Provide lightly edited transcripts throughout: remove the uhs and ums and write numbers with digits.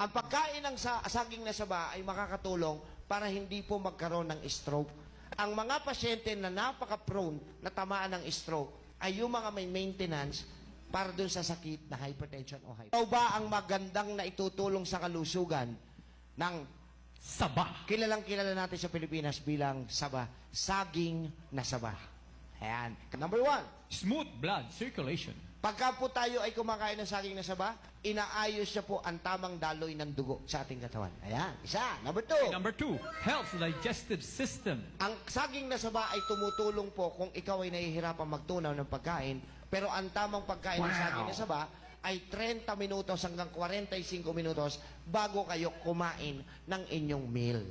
Ang pagkain ng saging na saba ay makakatulong para hindi po magkaroon ng stroke. Ang mga pasyente na napaka-prone na tamaan ng stroke ay yung mga may maintenance para dun sa sakit na hypertension o hypertension. Ito ba ang magandang na itutulong sa kalusugan ng Saba. kilalang kilala natin sa Pilipinas bilang saba? Saging na saba. Ayan. Number 1. Smooth blood circulation. Pagka po tayo ay kumakain ng saging na saba, inaayos siya po ang tamang daloy ng dugo sa ating katawan. Ayan. Isa. Number 2. Number 2, helps digestive system. Ang saging na saba ay tumutulong po kung ikaw ay nahihirapan magtunaw ng pagkain, pero ang tamang pagkain ng saging na saba ay 30 minutos hanggang 45 minutos bago kayo kumain ng inyong meal.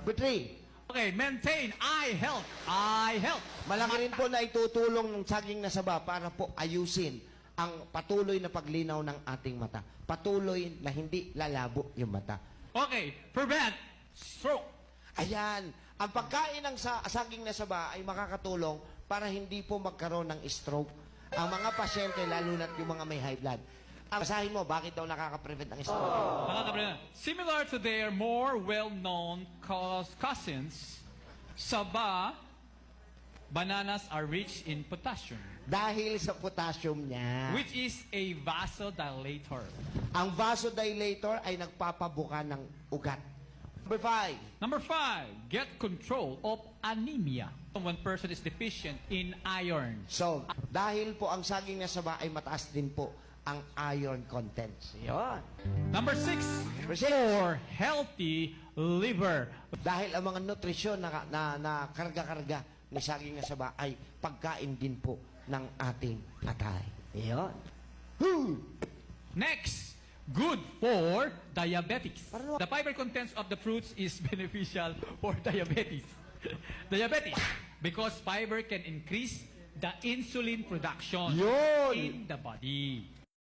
Number 3. Okay, maintain eye health. Eye health. Malaki rin po na itutulong ng saging na saba para po ayusin ang patuloy na paglinaw ng ating mata. Patuloy na hindi lalabo yung mata. Okay, prevent stroke. Ayan, ang pagkain ng saging na saba ay makakatulong para hindi po magkaroon ng stroke. Ang mga pasyente, lalo na yung mga may high blood. Ang basahin mo, bakit daw nakaka-prevent ng stroke? Similar to their more well-known cousins, saba, bananas are rich in potassium, Dahil sa potassium niya. which is a vasodilator. Ang vasodilator ay nagpapabuka ng ugat. Number 5. Number 5, get control of anemia. When person is deficient in iron. So, dahil po ang saging na saba ay mataas din po ang iron contents. Yun. Number 6, Number 6. for healthy liver. Dahil ang mga nutrisyon na karga-karga ni saging na saba ay pagkain din po ng ating atay. Yun. Next, good for diabetics. Parang- The fiber contents of the fruits is beneficial for diabetes. Diabetes, because fiber can increase the insulin production Yun. in the body.